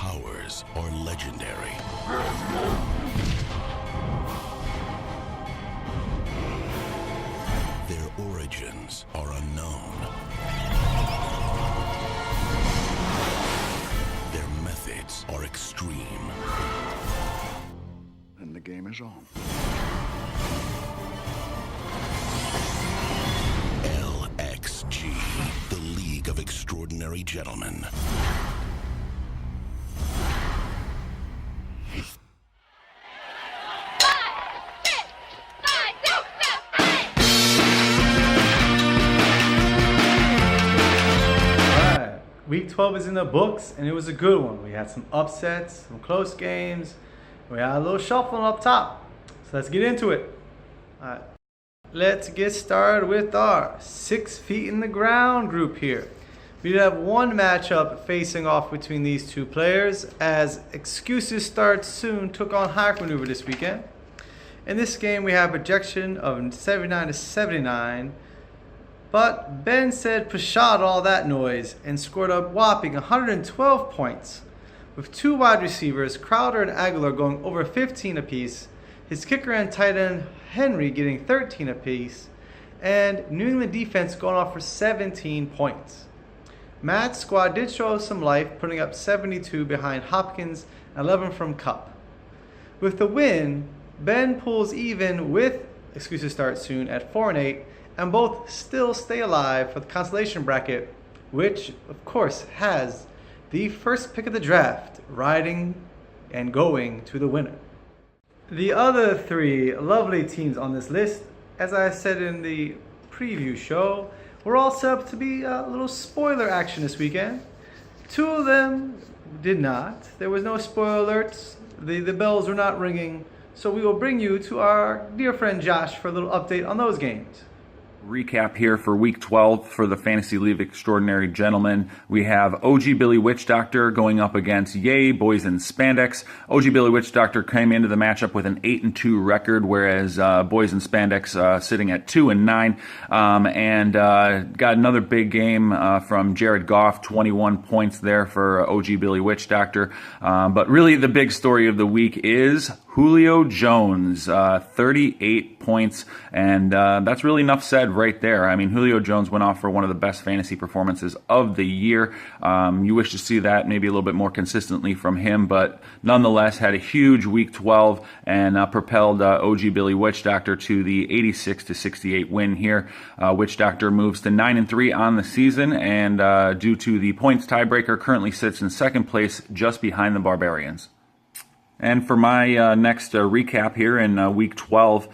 powers are legendary. Their origins are unknown. Their methods are extreme. And the game is on. LXG, the League of Extraordinary Gentlemen. Week 12 is in the books, and it was a good one. We had some upsets, some close games. We had a little shuffling up top. So let's get into it. All right. Let's get started with our 6 feet in the ground group here. We did have one matchup facing off between these two players, as Excuses Start Soon took on Hack Maneuver this weekend. In this game, we have a projection of 79-79. But Ben said pshad all that noise and scored a whopping 112 points, with 2 wide receivers, Crowder and Aguilar, going over 15 apiece, his kicker and tight end Henry getting 13 apiece, and New England defense going off for 17 points. Matt's squad did show some life, putting up 72 behind Hopkins and 11 from Cup. With the win, Ben pulls even with Excuses Start Soon at 4-8, and both still stay alive for the consolation bracket, which of course has the first pick of the draft riding and going to the winner. The other 3 lovely teams on this list, as I said in the preview show, were all set up to be a little spoiler action this weekend. 2 of them did not. There was no spoiler alerts. The bells were not ringing. So we will bring you to our dear friend Josh for a little update on those games. Recap here for Week 12 for the Fantasy League Extraordinary Gentlemen. We have OG Billy Witch Doctor going up against Yay Boys in Spandex. OG Billy Witch Doctor came into the matchup with an 8-2 record, whereas Boys in Spandex sitting at 2-9. And got another big game from Jared Goff, 21 points there for OG Billy Witch Doctor. But really the big story of the week is Julio Jones, 38 points, and that's really enough said right there. I mean, Julio Jones went off for one of the best fantasy performances of the year. You wish to see that maybe a little bit more consistently from him, but nonetheless had a huge Week 12 and propelled OG Billy Witch Doctor to the 86-68 win here. Witch Doctor moves to 9-3 on the season, and due to the points tiebreaker, currently sits in second place just behind the Barbarians. And for my next recap here in Week 12,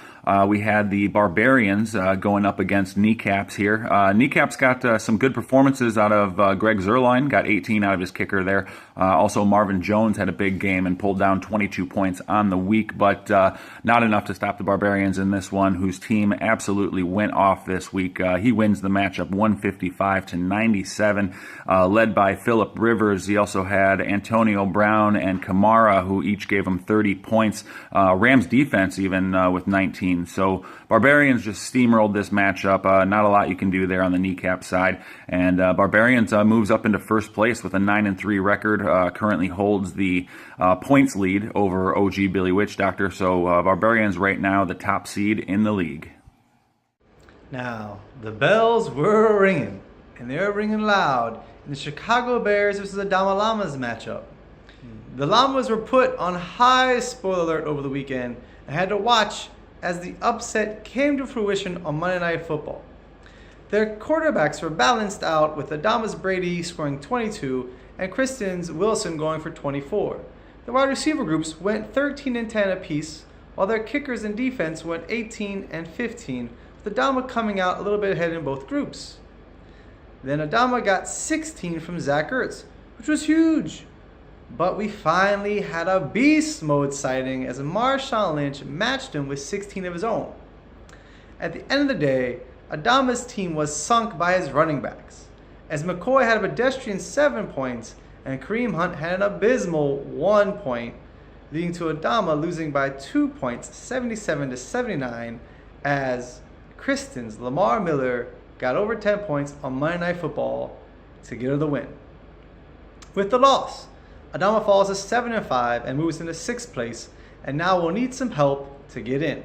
we had the Barbarians going up against Kneecaps here. Kneecaps got some good performances out of Greg Zerline, got 18 out of his kicker there. Also, Marvin Jones had a big game and pulled down 22 points on the week, but not enough to stop the Barbarians in this one, whose team absolutely went off this week. He wins the matchup 155-97, led by Phillip Rivers. He also had Antonio Brown and Kamara, who each gave him 30 points. Rams defense even with 19. So Barbarians just steamrolled this matchup. Not a lot you can do there on the Kneecap side. And Barbarians moves up into first place with a 9-3 record. Currently holds the points lead over OG Billy Witch Doctor. So Barbarians right now the top seed in the league. Now, the bells were ringing, and they were ringing loud in the Chicago Bears versus the Dama Llamas matchup. The Llamas were put on high spoiler alert over the weekend and had to watch as the upset came to fruition on Monday Night Football. Their quarterbacks were balanced out, with Adamas Brady scoring 22 and Kristen's Wilson going for 24. The wide receiver groups went 13-10 apiece, while their kickers and defense went 18-15, with Adama coming out a little bit ahead in both groups. Then Adama got 16 from Zach Ertz, which was huge. But we finally had a beast mode sighting as Marshawn Lynch matched him with 16 of his own. At the end of the day, Adama's team was sunk by his running backs, as McCoy had a pedestrian 7 points and Kareem Hunt had an abysmal 1 point, leading to Adama losing by 2 points, 77-79, as Kristen's Lamar Miller got over 10 points on Monday Night Football to get her the win. With the loss, Adama falls to 7-5 and moves into 6th place, and now will need some help to get in.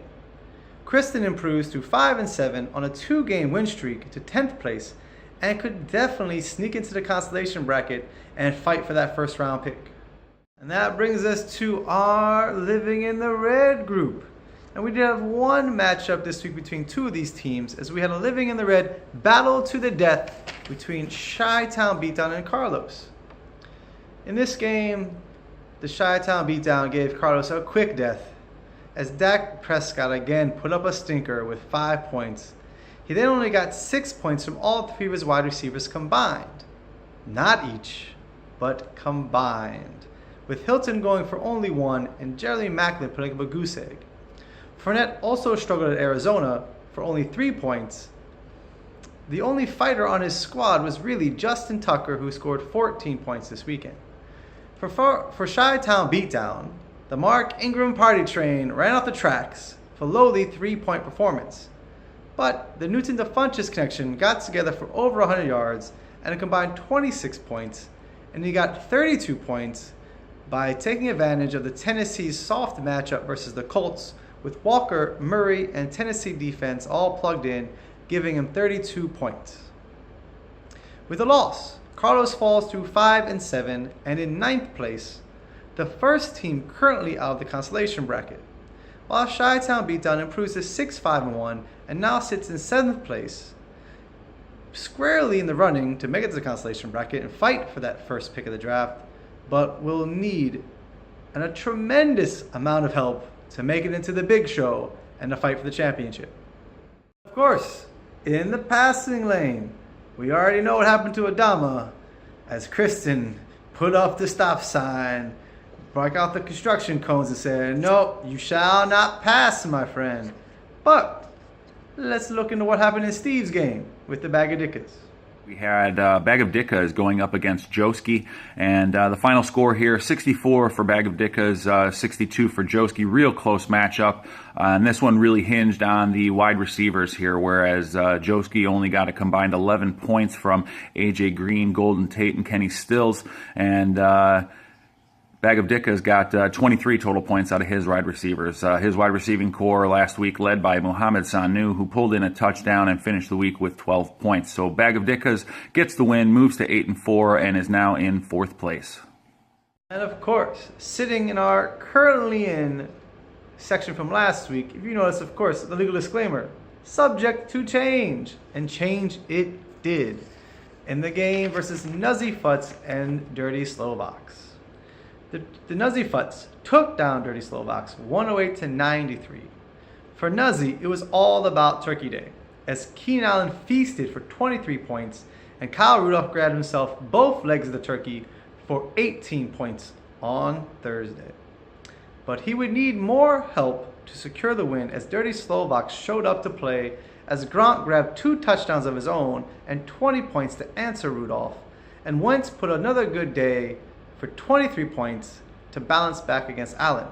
Kristen improves to 5-7 on a 2-game win streak to 10th place, and could definitely sneak into the consolation bracket and fight for that first round pick. And that brings us to our Living in the Red group. And we did have one matchup this week between two of these teams, as we had a Living in the Red battle to the death between Chi-Town Beatdown and Carlos. In this game, the Chi-Town Beatdown gave Carlos a quick death, as Dak Prescott again put up a stinker with 5 points. He then only got 6 points from all 3 of his wide receivers combined. Not each, but combined, with Hilton going for only 1 and Jeremy Macklin putting up a goose egg. Fournette also struggled at Arizona for only 3 points. The only fighter on his squad was really Justin Tucker, who scored 14 points this weekend. For Chi-Town Beatdown, the Mark Ingram party train ran off the tracks for lowly 3-point performance. But the Newton to Funches connection got together for over 100 yards and a combined 26 points, and he got 32 points by taking advantage of the Tennessee's soft matchup versus the Colts, with Walker, Murray, and Tennessee defense all plugged in, giving him 32 points. With a loss, Carlos falls to 5-7 and in 9th place, the first team currently out of the consolation bracket, while Chi-Town Beatdown improves to 6-5-1 and now sits in 7th place, squarely in the running to make it to the consolation bracket and fight for that first pick of the draft, but will need a tremendous amount of help to make it into the big show and to fight for the championship. Of course, in the passing lane, we already know what happened to Adama, as Kristen put up the stop sign, broke out the construction cones and said, "No, you shall not pass, my friend." But let's look into what happened in Steve's game with the Bag of Dickas. We had Bag of Dickas going up against Joski, and the final score here, 64 for Bag of Dickas, 62 for Joski. Real close matchup, and this one really hinged on the wide receivers here, whereas Joski only got a combined 11 points from A.J. Green, Golden Tate, and Kenny Stills, and Bag of Dickas got 23 total points out of his wide receivers. His wide receiving core last week led by Mohamed Sanu, who pulled in a touchdown and finished the week with 12 points. So Bag of Dickas gets the win, moves to 8-4, and is now in 4th place. And of course, sitting in our currently in section from last week, if you notice, of course, the legal disclaimer, subject to change, and change it did, in the game versus Nuzzy Futz and Dirty Slovaks. The Nuzzy Futz took down Dirty Slovaks 108-93. For Nuzzy, it was all about Turkey Day, as Keenan Allen feasted for 23 points and Kyle Rudolph grabbed himself both legs of the turkey for 18 points on Thursday. But he would need more help to secure the win, as Dirty Slovaks showed up to play, as Grant grabbed 2 touchdowns of his own and 20 points to answer Rudolph, and Wentz put another good day for 23 points to balance back against Allen.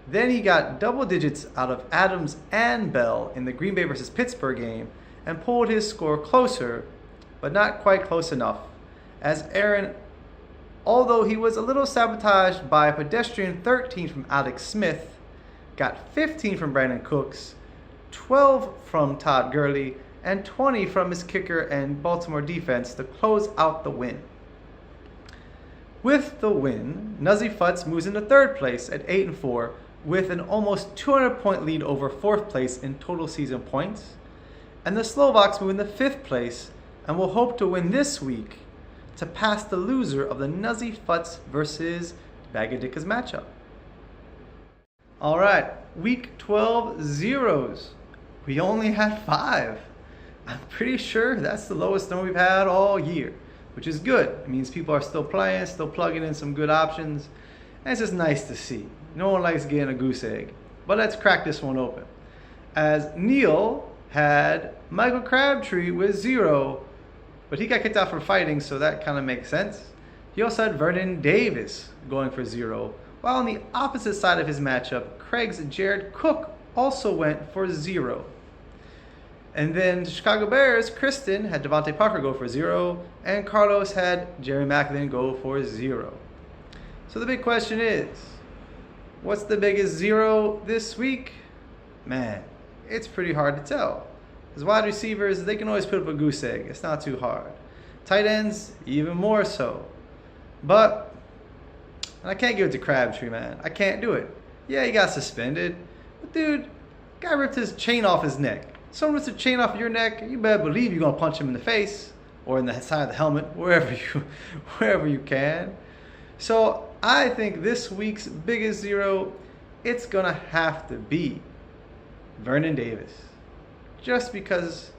Then he got double digits out of Adams and Bell in the Green Bay versus Pittsburgh game and pulled his score closer, but not quite close enough, as Aaron, although he was a little sabotaged by a pedestrian 13 from Alex Smith, got 15 from Brandon Cooks, 12 from Todd Gurley, and 20 from his kicker and Baltimore defense to close out the win. With the win, Nuzzy Futz moves into 3rd place at 8-4 with an almost 200-point lead over 4th place in total season points. And the Slovaks move into 5th place and will hope to win this week to pass the loser of the Nuzzy Futz versus Bag of Dickas matchup. Alright, week 12 zeros. We only had 5. I'm pretty sure that's the lowest number we've had all year, which is good. It means people are still playing, still plugging in some good options, and it's just nice to see. No one likes getting a goose egg. But let's crack this one open. As Neil had Michael Crabtree with 0, but he got kicked out for fighting, so that kind of makes sense. He also had Vernon Davis going for 0, while on the opposite side of his matchup, Craig's Jared Cook also went for 0. And then the Chicago Bears, Kristen had Devontae Parker go for 0, and Carlos had Jerry Macklin go for 0. So the big question is, what's the biggest zero this week? Man, it's pretty hard to tell. As wide receivers, they can always put up a goose egg. It's not too hard. Tight ends, even more so. But I can't give it to Crabtree, man. I can't do it. Yeah, he got suspended. But dude, guy ripped his chain off his neck. Someone rips a chain off your neck, you better believe you're gonna punch him in the face or in the side of the helmet, wherever you can. So I think this week's biggest zero, it's gonna have to be Vernon Davis. Just because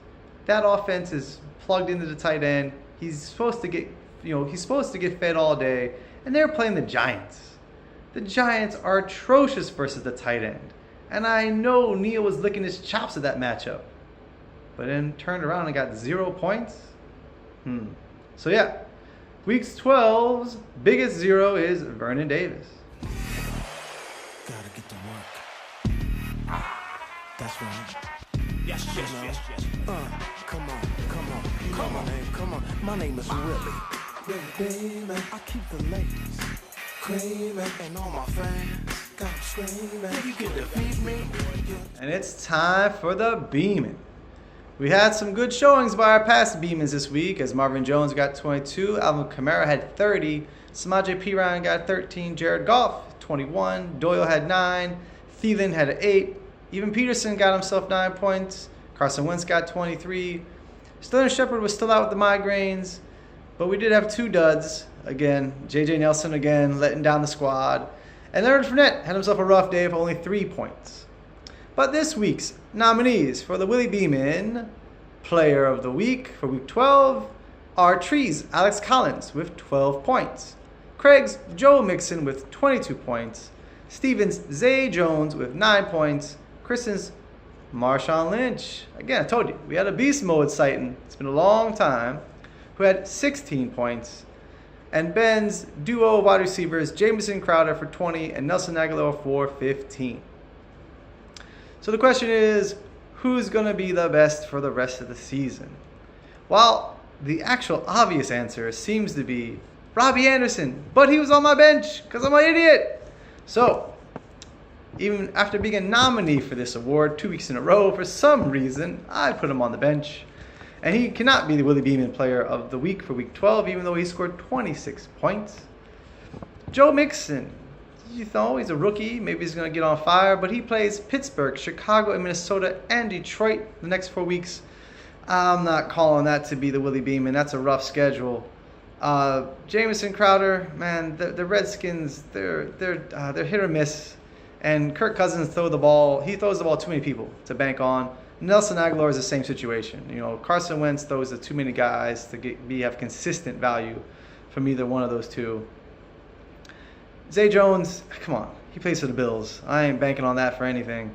that offense is plugged into the tight end. He's supposed to get fed all day, and they're playing the Giants. The Giants are atrocious versus the tight end. And I know Neal was licking his chops at that matchup. But then turned around and got 0 points. So yeah, week 12's biggest zero is Vernon Davis. Gotta get to work. That's right. Yes. Come on. My name is Willie. Baby, I keep the ladies screaming, and all my fans got screaming. You can defeat me. And it's time for the Beeman. We had some good showings by our past Beemans this week, as Marvin Jones got 22, Alvin Kamara had 30, Samaje Perine got 13, Jared Goff 21, Doyle had 9, Thielen had 8, even Peterson got himself 9 points, Carson Wentz got 23, Sterling Shepard was still out with the migraines, but we did have 2 duds. Again, J.J. Nelson again letting down the squad, and Leonard Fournette had himself a rough day of only 3 points. But this week's nominees for the Willie Beeman Player of the Week for Week 12 are Trees' Alex Collins with 12 points, Craig's Joe Mixon with 22 points, Steven's Zay Jones with 9 points, Kristen's Marshawn Lynch, again I told you, we had a beast mode sighting, it's been a long time, who had 16 points, and Ben's duo wide receivers Jamison Crowder for 20 and Nelson Aguilar for 15. So the question is, who's going to be the best for the rest of the season? Well, the actual obvious answer seems to be Robbie Anderson, but he was on my bench because I'm an idiot. So, even after being a nominee for this award 2 weeks in a row, for some reason, I put him on the bench. And he cannot be the Willie Beeman Player of the Week for Week 12, even though he scored 26 points. Joe Mixon. You know, he's a rookie. Maybe he's going to get on fire. But he plays Pittsburgh, Chicago, and Minnesota, and Detroit the next 4 weeks. I'm not calling that to be the Willie Beeman. That's a rough schedule. Jamison Crowder, man, the Redskins, they're hit or miss. And Kirk Cousins throws the ball too many people to bank on. Nelson Aguilar is the same situation. You know, Carson Wentz throws to too many guys to have consistent value from either one of those two. Zay Jones, come on, he plays for the Bills. I ain't banking on that for anything.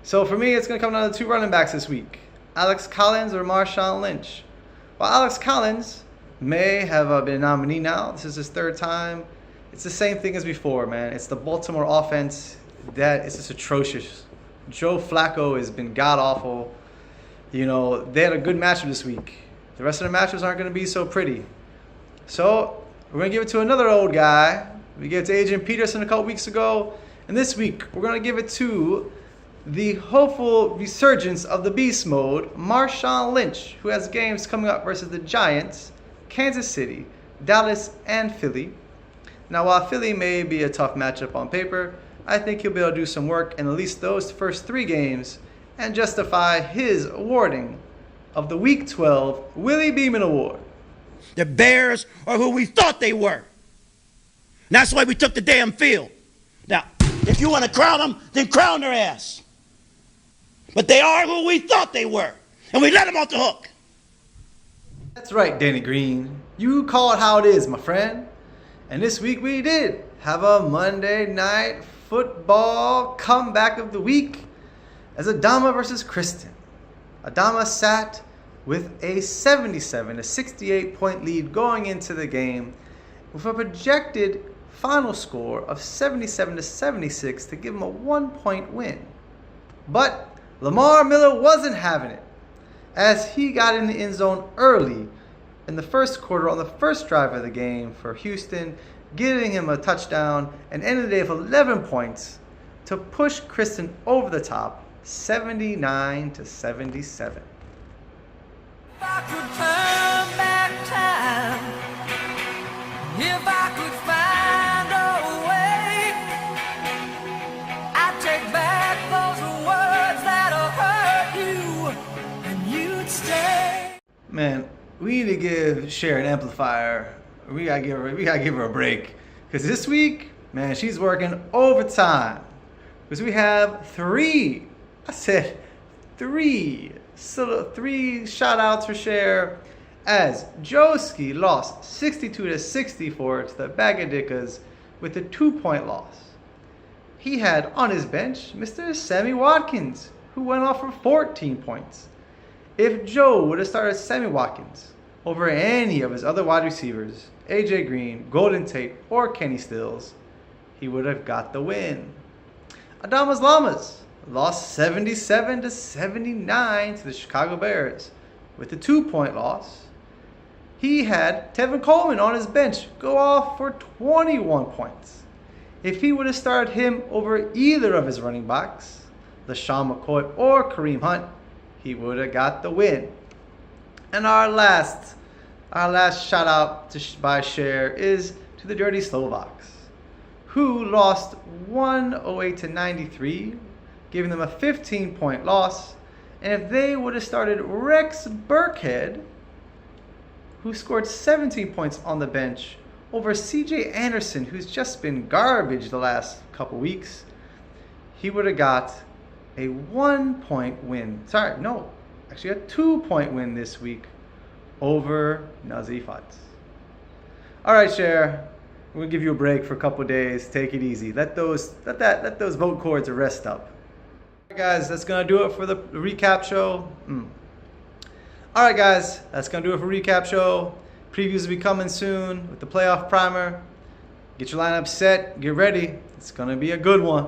So for me, it's going to come down to 2 running backs this week. Alex Collins or Marshawn Lynch. While Alex Collins may have been a nominee now, this is his 3rd time, it's the same thing as before, man. It's the Baltimore offense that is just atrocious. Joe Flacco has been god-awful. You know, they had a good matchup this week. The rest of the matchups aren't going to be so pretty. So we're going to give it to another old guy. We gave it to Adrian Peterson a couple weeks ago. And this week, we're going to give it to the hopeful resurgence of the beast mode, Marshawn Lynch, who has games coming up versus the Giants, Kansas City, Dallas, and Philly. Now, while Philly may be a tough matchup on paper, I think he'll be able to do some work in at least those first 3 games and justify his awarding of the Week 12 Willie Beeman Award. The Bears are who we thought they were. And that's why we took the damn field. Now, if you want to crown them, then crown their ass. But they are who we thought they were. And we let them off the hook. That's right, Danny Green. You call it how it is, my friend. And this week we did have a Monday Night Football comeback of the week as Adama versus Kristen. Adama sat with a 67-68 point lead going into the game with a projected final score of 77-76 to give him a 1-point win. But Lamar Miller wasn't having it as he got in the end zone early in the first quarter on the first drive of the game for Houston, giving him a touchdown and ended the day with 11 points to push Kristen over the top, 79-77. If I could turn back time, if I could find a way, I'd take back those words that'll hurt you, and you'd stay. Man, we need to give Cher an amplifier. We gotta give her a break. Because this week, man, she's working overtime. Because we have three shout outs for Cher, as Joski lost 62-64 to the Bagadickas with a 2-point loss. He had on his bench Mr. Sammy Watkins, who went off for 14 points. If Joe would have started Sammy Watkins over any of his other wide receivers, AJ Green, Golden Tate, or Kenny Stills, he would have got the win. Adamas Llamas lost 77-79 to the Chicago Bears with a 2-point loss. He had Tevin Coleman on his bench go off for 21 points. If he would have started him over either of his running backs, LaShawn McCoy or Kareem Hunt, he would have got the win. And our last shout out by Cher is to the Dirty Slovaks, who lost 108-93, giving them a 15-point loss. And if they would have started Rex Burkhead, who scored 17 points on the bench, over CJ Anderson, who's just been garbage the last couple weeks, he would have got a 1-point win. Sorry, no, actually a 2-point win this week over Nazi Futz. All right, Cher, we'll give you a break for a couple days. Take it easy. Let those vote cords rest up. All right, guys, that's gonna do it for the recap show. All right, guys, that's gonna do it for recap show. Previews will be coming soon with the playoff primer. Get your lineup set. Get ready. It's gonna be a good one.